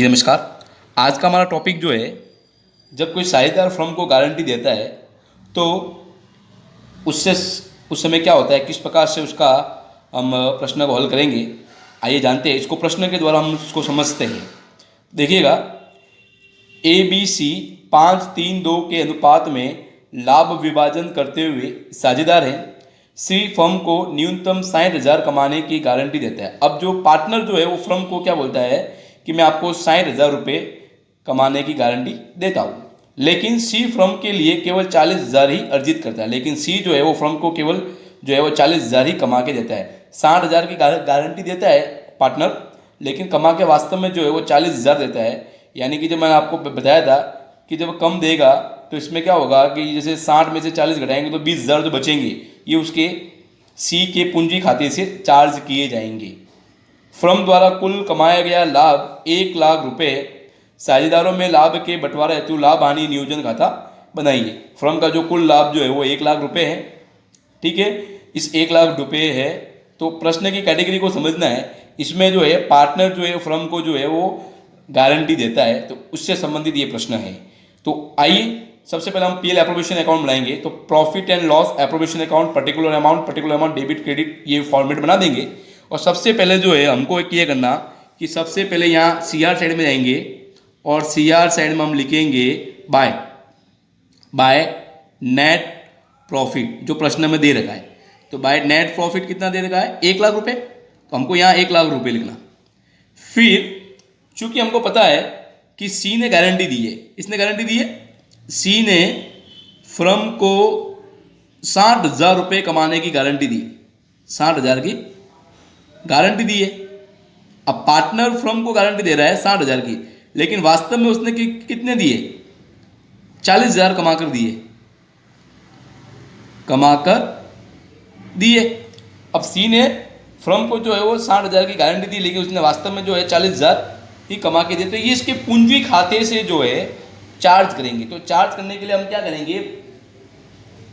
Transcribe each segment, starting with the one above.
जी नमस्कार। आज का हमारा टॉपिक जो है, जब कोई साझेदार फर्म को गारंटी देता है तो उससे उस समय क्या होता है, किस प्रकार से उसका हम प्रश्न को हल करेंगे। आइए जानते हैं, इसको प्रश्न के द्वारा हम उसको समझते हैं। देखिएगा, ABC 5-3-2 के अनुपात में लाभ विभाजन करते हुए साझेदार हैं। सी फर्म को न्यूनतम 60,000 कमाने की गारंटी देता है। अब जो पार्टनर जो है वो फर्म को क्या बोलता है कि मैं आपको 60,000 रुपये कमाने की गारंटी देता हूँ, लेकिन सी फर्म के लिए केवल 40,000 ही अर्जित करता है। लेकिन सी जो है वो फर्म को केवल जो है वो 40,000 ही कमा के देता है। 60,000 की गारंटी देता है पार्टनर, लेकिन कमा के वास्तव में जो है वो 40,000 देता है। यानी कि जब मैंने आपको बताया था कि जब कम देगा तो इसमें क्या होगा कि जैसे 60 में से 40 घटाएंगे तो 20,000 जो बचेंगे ये उसके सी के पूंजी खाते से चार्ज किए जाएंगे। फर्म द्वारा कुल कमाया गया लाभ 1,00,000 रुपये। साझेदारों में लाभ के बंटवारा हेतु लाभ हानि नियोजन खाता बनाइए। फर्म का जो कुल लाभ जो है वो 1,00,000 रुपये है। ठीक है, इस 1,00,000 रुपये है तो प्रश्न की कैटेगरी को समझना है। इसमें जो है पार्टनर जो है फर्म को जो है वो गारंटी देता है, तो उससे संबंधित ये प्रश्न है। तो आइए सबसे पहले हम पीएल एप्रोबेशन अकाउंट बनाएंगे। तो profit and loss appropriation account, particular amount debit credit, ये फॉर्मेट बना देंगे। और सबसे पहले जो है हमको एक ये करना कि सबसे पहले यहाँ सीआर साइड में जाएंगे और सीआर साइड में हम लिखेंगे बाय नेट प्रॉफिट, जो प्रश्न में दे रखा है। तो बाय नेट प्रॉफिट कितना दे रखा है, 1,00,000 रुपये, तो हमको यहाँ 1,00,000 रुपये लिखना। फिर चूंकि हमको पता है कि सी ने गारंटी दी है, इसने गारंटी दी है, सी ने फर्म को 60,000 रुपये कमाने की गारंटी दी, 60,000 की गारंटी दी है। अब पार्टनर फर्म को गारंटी दे रहा है 60,000 की, लेकिन वास्तव में उसने कितने दिए, 40,000 कमाकर दिए। अब सी ने फर्म को जो है वो 60,000 की गारंटी दी, लेकिन उसने वास्तव में जो है 40,000 ही कमा के दिए। तो ये इसके पूंजी खाते से जो है चार्ज करेंगे। तो चार्ज करने के लिए हम क्या करेंगे,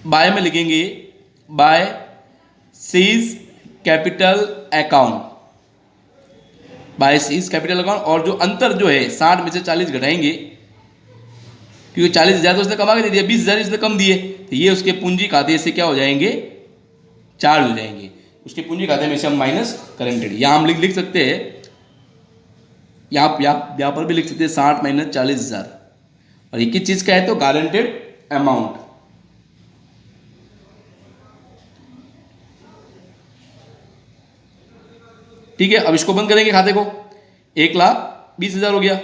बाय में लिखेंगे बाय सीज कैपिटल अकाउंट, बाय सीज कैपिटल अकाउंट। और जो अंतर जो है 60 में से 40 घटाएंगे, क्योंकि 40,000 तो उसने कमा के दे दिया, 20,000 इसने कम दिए, तो ये उसके पूंजी खाते से क्या हो जाएंगे, चार्ज हो जाएंगे। उसके पूंजी खाते में से हम माइनस करेंटेड, यहाँ हम लिख सकते हैं, यहाँ पर भी लिख सकते हैं 60 माइनस 40,000। और एक ही चीज का है तो गारंटेड अमाउंट। ठीक है, अब इसको बंद करेंगे खाते को, 1,20,000 हो गया।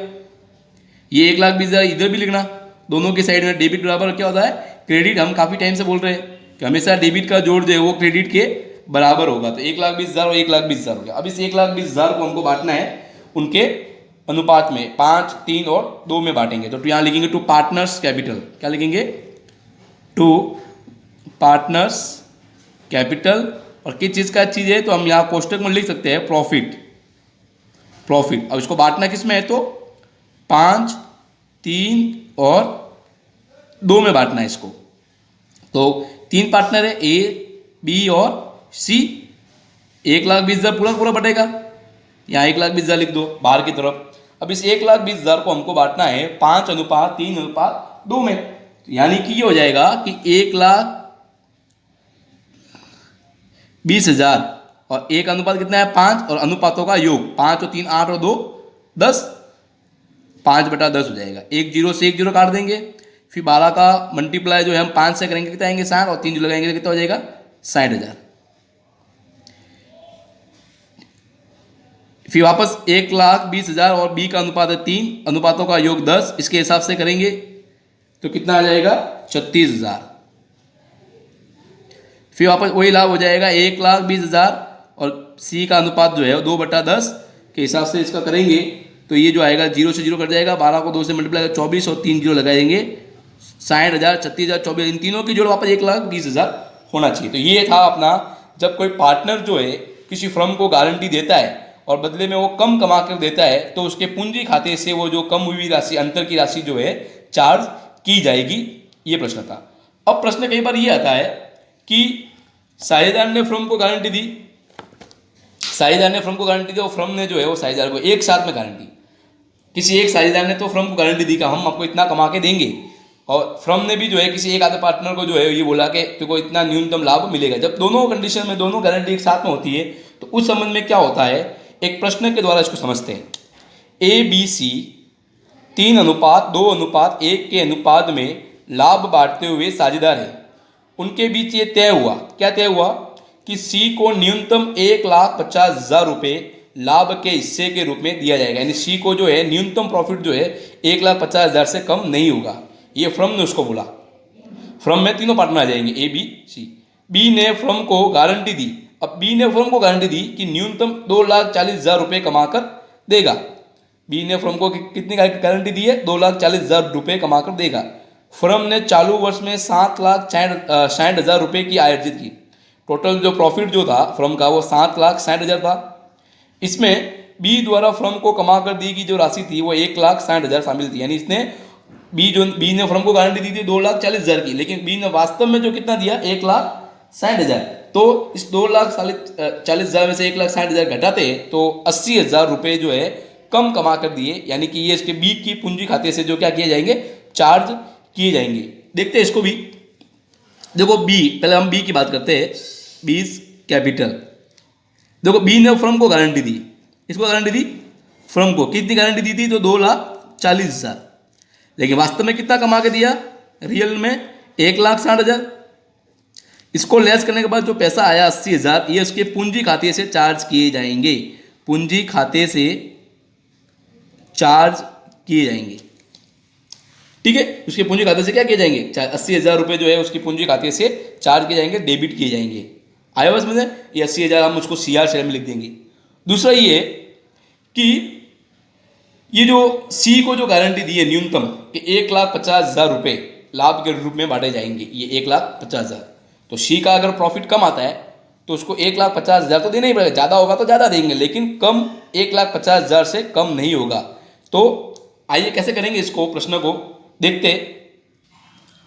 ये 1,20,000 इधर भी लिखना, दोनों के साइड में डेबिट बराबर क्या होता है, क्रेडिट। हम काफी टाइम से बोल रहे हैं कि हमेशा डेबिट का जोड़ जो है वो क्रेडिट के बराबर होगा। तो 1,20,000 और 1,20,000 हो गया। अब इस 1,20,000 को हमको बांटना है उनके अनुपात में, 5, 3 और 2 में बांटेंगे। तो यहाँ लिखेंगे टू पार्टनर्स कैपिटल, क्या लिखेंगे, टू पार्टनर्स कैपिटल। और किस चीज का चीज है, तो हम यहाँ कोष्टक में लिख सकते हैं प्रॉफिट। अब इसको बांटना किस में है, तो 5, 3 और 2 में बांटना है इसको। तो 3 पार्टनर है, ए, बी और सी। 1,20,000 पूरा बटेगा, यहाँ 1,20,000 लिख दो बाहर की तरफ। अब इस 1,20,000 को हमको बांटना है 5:3:2 में। यानी कि ये हो जाएगा कि 1,20,000 और एक अनुपात कितना है, 5, और अनुपातों का योग 5 और 3 8 और 2 10, 5/10 हो जाएगा। 1 0 से 1 0 काट देंगे, फिर 12 का मल्टीप्लाई जो है हम 5 से करेंगे, कितना आएंगे 60, और 3 जो लगाएंगे तो कितना हो जाएगा 60,000। फिर वापस 1,20,000 और बी का अनुपात है 3, अनुपातों का योग 10, इसके हिसाब से करेंगे तो कितना आ जाएगा 36,000। फिर वापस वही लाभ हो जाएगा 1,20,000 और सी का अनुपात जो है 2/10 के हिसाब से इसका करेंगे तो ये जो आएगा 0 से 0 कट जाएगा, 12 को 2 से मल्टीप्लाई 24 और 3 0 लगाएंगे, 60,000, 36,000, 24, इन तीनों की जोड़ वापस 1,20,000 होना चाहिए। तो ये था अपना, जब कोई पार्टनर जो है किसी फर्म को गारंटी देता है और बदले में वो कम कमा कर देता है, तो उसके पूंजी खाते से वो जो कम हुई राशि, अंतर की राशि जो है चार्ज की जाएगी। ये प्रश्न था। अब प्रश्न कई बार ये आता है कि साझेदार ने फर्म को गारंटी दी, और फर्म ने जो है वो साझेदार को एक साथ में गारंटी, किसी एक साझेदार ने तो फर्म को गारंटी दी कि हम आपको इतना कमा के देंगे, और फर्म ने भी जो है किसी एक आधे पार्टनर को जो है ये बोला कि तुमको इतना न्यूनतम लाभ मिलेगा। जब दोनों कंडीशन में दोनों गारंटी एक साथ में होती है तो उस संबंध में क्या होता है, एक प्रश्न के द्वारा इसको समझते हैं। ABC 3:2:1 के अनुपात में लाभ बांटते हुए साझेदार है। उनके बीच ये तय हुआ, क्या तय हुआ कि C को न्यूनतम 1,50,000 रुपये लाभ के हिस्से के रूप में दिया जाएगा। यानी C को जो है न्यूनतम प्रॉफिट जो है 1,50,000 से कम नहीं होगा। ये फर्म ने उसको बोला। फर्म में तीनों पार्टनर आ जाएंगे A, B, C। B ने फर्म को गारंटी दी। अब B ने फर्म को गारंटी दी कि न्यूनतम 2,40,000 रुपये कमाकर देगा। B ने फर्म को कितनी गारंटी दी है, 2,40,000 रुपये कमाकर देगा। फर्म ने चालू वर्ष में 7,60,000 रुपये की आय अर्जित की। टोटल जो प्रॉफिट जो था फर्म का वो 7,60,000 था। इसमें B द्वारा फर्म को कमाकर दी गई जो राशि थी वो 1,60,000 शामिल थी। यानी इसने बी ने फर्म को गारंटी दी थी 2,40,000 की, लेकिन बी ने वास्तव में जो कितना दिया 1,60,000। तो इस 2,40,000 में से 1,60,000 घटाते तो 80,000 रुपये जो है कम कमा कर दिए। यानी कि ये इसके बी की पूंजी खाते से जो क्या किए जाएंगे, चार्ज किए जाएंगे। देखते हैं इसको भी। देखो बी, पहले हम बी की बात करते हैं। बीस कैपिटल। देखो बी ने फर्म को गारंटी दी, इसको गारंटी दी फर्म को, कितनी गारंटी दी थी, तो 2,40,000, लेकिन वास्तव में कितना कमा के दिया, रियल में 1,60,000। इसको लेस करने के बाद जो पैसा आया 80,000, ये उसके पूंजी खाते से चार्ज किए जाएंगे। पूंजी खाते से चार्ज किए जाएंगे, ठीक है। उसके पूंजी खाते से क्या किए जाएंगे, 80,000 रुपये जो है उसकी पूंजी खाते से चार्ज किए जाएंगे, डेबिट किए जाएंगे। आया बस में ये 80,000 हम उसको CR शेयर में लिख देंगे। दूसरा ये कि ये जो C को जो गारंटी दी है न्यूनतम कि 1,50,000 रुपये लाभ के रूप में बांटे जाएंगे, ये 1,50,000। तो C का अगर प्रॉफिट कम आता है तो उसको 1,50,000 तो देना ही पड़ेगा, ज़्यादा होगा तो ज़्यादा देंगे, लेकिन कम 1,50,000 से कम नहीं होगा। तो आइए कैसे करेंगे इसको, प्रश्न को देखते।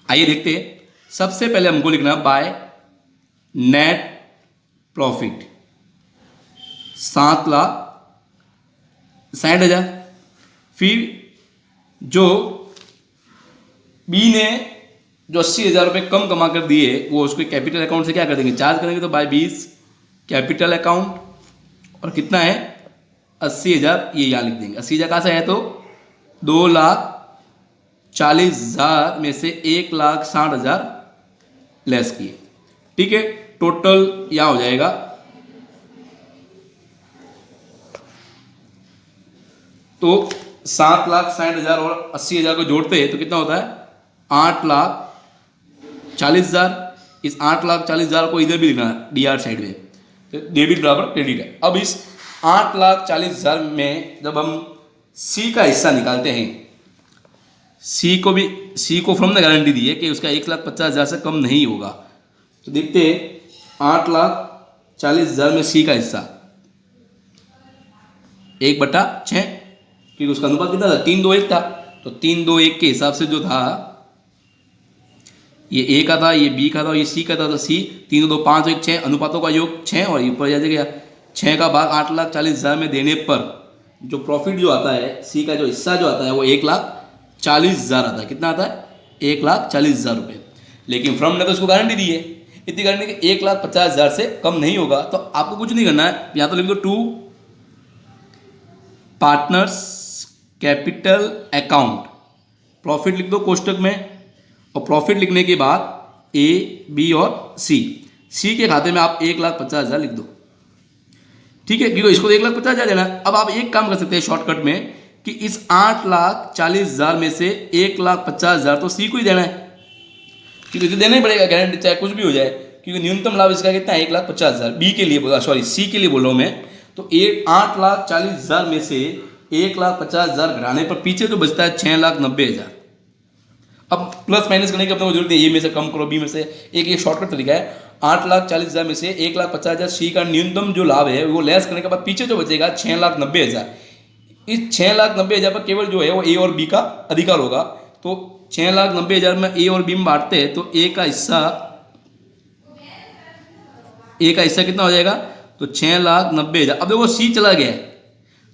आइए देखते। सबसे पहले हमको लिखना बाय नेट प्रॉफिट 7,60,000। फिर जो बी ने जो 80,000 रुपये कम कमा कर दिए वो उसको कैपिटल अकाउंट से क्या कर देंगे, चार्ज करेंगे। तो बाय 20 कैपिटल अकाउंट, और कितना है 80,000, ये यहाँ लिख देंगे। 80,000 कहाँ से है, तो 2,40,000 में से 1,60,000 लेस किए, ठीक है। टोटल यहाँ हो जाएगा तो 7,60,000 और 80,000 को जोड़ते हैं तो कितना होता है 8,40,000। इस 8,40,000 को इधर भी लिखना है DR साइड में, तो डेबिट बराबर क्रेडिट है। अब इस 8,40,000 में जब हम C का हिस्सा निकालते हैं, C को फर्म ने गारंटी दी है कि उसका 1,50,000 से कम नहीं होगा। तो देखते हैं 8,40,000 में C का हिस्सा 1/6, क्योंकि उसका अनुपात कितना था 3:1 था। तो 3:1 के हिसाब से जो था ये A का था, ये B का था और ये C का था। तो C 3:2 5 1 6 अनुपातों का योग 6 और ये ऊपर जा गया 6 का भाग 8,40,000 में देने पर जो प्रॉफिट जो आता है C का जो हिस्सा जो आता है वो 1,40,000 आता है। कितना आता है 1,40,000 रुपये। लेकिन फर्म ने तो उसको गारंटी दी है, इतनी गारंटी कि 1,50,000 से कम नहीं होगा। तो आपको कुछ नहीं करना है, या तो लिख दो 2 पार्टनर्स कैपिटल अकाउंट, प्रॉफिट लिख दो कोष्टक में, और प्रॉफिट लिखने के बाद A, B और C के खाते में आप 1,50,000 लिख दो, ठीक है। क्योंकि इसको 1,50,000 देना है। अब आप एक काम कर सकते हैं शॉर्टकट में कि इस 8,40,000 में से 1,50,000 तो C को ही देना है, क्योंकि देना ही पड़ेगा, गारंटी चाहे कुछ भी हो जाए, क्योंकि न्यूनतम लाभ इसका कितना है 1,50,000। B के लिए बोला, सॉरी C के लिए बोल रहा हूँ मैं। तो 8,40,000 में से 1,50,000 घटाने पर पीछे जो बचता है 6,90,000। अब प्लस माइनस करने की अपने को जरूरत है, A में से कम करो, B में से एक शॉर्टकट तरीका है। 8,40,000 में से 1,50,000 C का न्यूनतम जो लाभ है वो लेस करने के बाद पीछे जो बचेगा 6,90,000। इस 6,90,000 पर केवल जो है वो A और B का अधिकार होगा। तो 6,90,000 में A और B में बांटते हैं तो A का हिस्सा कितना हो जाएगा, तो 6,90,000। अब देखो C चला गया है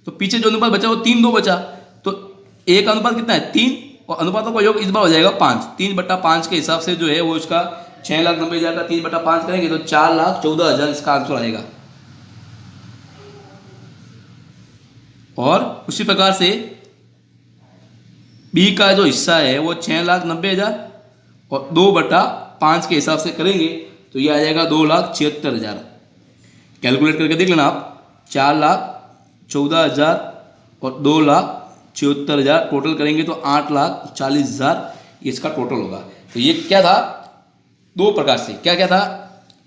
तो पीछे जो अनुपात बचा वो 3:2 बचा। तो एक अनुपात कितना है 3, और अनुपातों का योग इस बार हो जाएगा 5। 3/5 के हिसाब से जो है वो इसका 6,90,000 का 3/5 करेंगे तो 4,14,000 इसका आंसर आएगा। और उसी प्रकार से बी का जो हिस्सा है वो 6,90,000 और 2/5 के हिसाब से करेंगे तो ये आ जाएगा 2,76,000। कैलकुलेट करके देख लेना आप, 4,14,000 और 2,76,000 टोटल करेंगे तो 8,40,000 ये इसका टोटल होगा। तो ये क्या था, दो प्रकार से क्या क्या था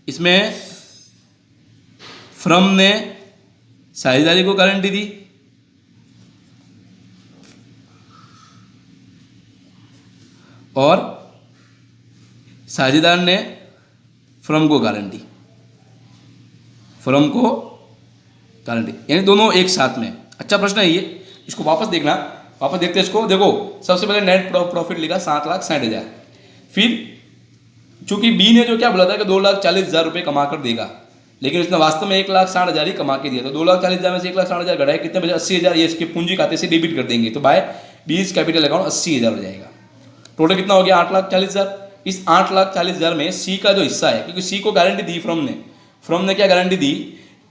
इसमें, फ्रम ने साझेदारी को गारंटी दी और साझेदार ने फर्म को गारंटी, फर्म को गारंटी, यानी दोनों एक साथ में। अच्छा प्रश्न है ये, इसको वापस देखना, वापस देखते हैं इसको। देखो सबसे पहले नेट प्रॉफिट लिखा 7,60,000, फिर चूंकि बी ने जो क्या बोला था कि 2,40,000 रुपये कमा कर देगा, लेकिन उसने वास्तव में 1,60,000 ही कमा के दिया। तो 2,40,000 में से 1,60,000 घटाए कितने बचे, 80,000, ये इसके पूंजी खाते से डेबिट कर देंगे तो बाय बीज कैपिटल अकाउंट 80,000 हो जाएगा। टोटल कितना हो गया 8,40,000। इस 8,40,000 में सी का जो हिस्सा है, क्योंकि सी को गारंटी दी फ्रॉम ने क्या गारंटी दी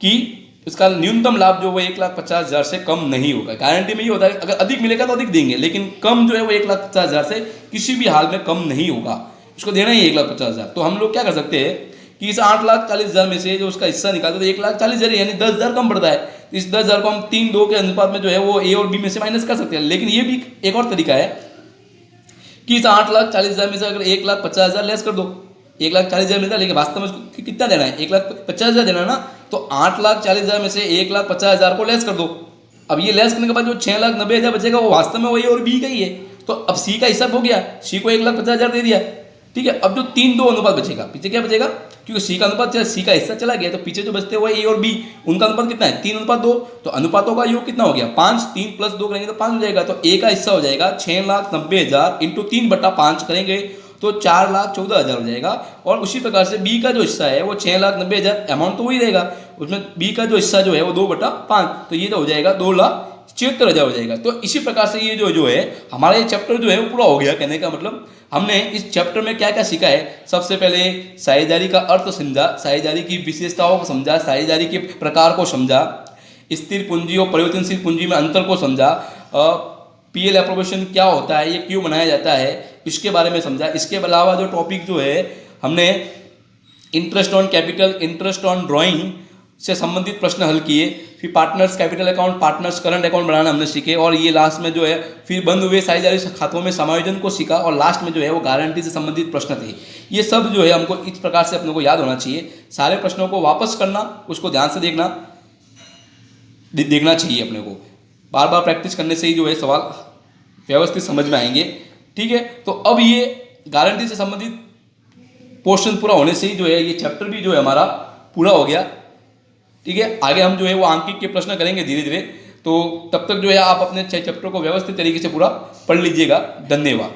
कि इसका न्यूनतम लाभ जो वो 1,50,000 से कम नहीं होगा। गारंटी में ये होता है अगर अधिक मिलेगा तो अधिक देंगे, लेकिन कम जो है वो 1,50,000 से किसी भी हाल में कम नहीं होगा, इसको देना ही 1,50,000। तो हम लोग क्या कर सकते हैं कि इस 8,40,000 में से जो उसका हिस्सा निकालते तो 1,40,000 यानी 10,000 कम पड़ता है। इस 10,000 को हम 3-2 के अनुपात में जो है वो ए और बी में से माइनस कर सकते हैं। लेकिन ये भी एक और तरीका है कि इस 8,40,000 में से अगर 1,50,000 लेस कर दो, 1,40,000 मिलता है लेकिन वास्तव में उसको कितना देना है, 1,50,000 देना है ना, तो 8,40,000 में से 1,50,000 को लेस कर दो। अब ये लेस करने के बाद जो 6,90,000 बचेगा वो वास्तव में वही और बी का ही है। तो अब सी का हिसाब हो गया, सी को 1,50,000 दे दिया, ठीक है। अब जो 3-2 अनुपात बचेगा, पीछे क्या बचेगा, क्योंकि सी का अनुपात सी का हिस्सा चला गया तो पीछे जो बचते हुए ए और बी उनका अनुपात कितना है 3:2। तो अनुपातों का योग कितना हो गया 5, 3 + 2 करेंगे तो 5 हो जाएगा। तो ए का हिस्सा हो जाएगा 6,90,000 इंटू 3/5 करेंगे तो 4,14,000 हो जाएगा। और उसी प्रकार से बी का जो हिस्सा है वो 6,90,000, अमाउंट तो वही रहेगा, उसमें बी का जो हिस्सा जो है वो 2/5, तो ये तो हो जाएगा 2,76,000 हो जाएगा। तो इसी प्रकार से ये जो है हमारा ये चैप्टर जो है वो पूरा हो गया। कहने का मतलब हमने इस चैप्टर में क्या क्या सीखा है, सबसे पहले साझेदारी का अर्थ समझा, साझेदारी की विशेषताओं को समझा, साझेदारी के प्रकार को समझा, स्थिर पूंजी और परिवर्तनशील पूंजी में अंतर को समझा, पीएल एप्रोबेशन क्या होता है, ये क्यों बनाया जाता है, इसके बारे में समझा। इसके अलावा जो टॉपिक जो है हमने interest on capital, interest on drawing से संबंधित प्रश्न हल किए, फिर partners capital account, partners current account बनाना हमने सीखे, और ये लास्ट में जो है फिर बंद हुए साझेदारी खातों में समायोजन को सीखा, और लास्ट में जो है वो गारंटी से संबंधित प्रश्न थे। ये सब जो है हमको इस प्रकार से अपने को याद होना चाहिए। सारे प्रश्नों को वापस करना, उसको ध्यान से देखना चाहिए अपने को। बार बार प्रैक्टिस करने से ही जो है सवाल व्यवस्थित समझ में आएंगे, ठीक है। तो अब ये गारंटी से संबंधित पोर्शन पूरा होने से ही जो है ये चैप्टर भी जो है हमारा पूरा हो गया, ठीक है। आगे हम जो है वो आंकिक के प्रश्न करेंगे धीरे धीरे, तो तब तक जो है आप अपने चैप्टर को व्यवस्थित तरीके से पूरा पढ़ लीजिएगा। धन्यवाद।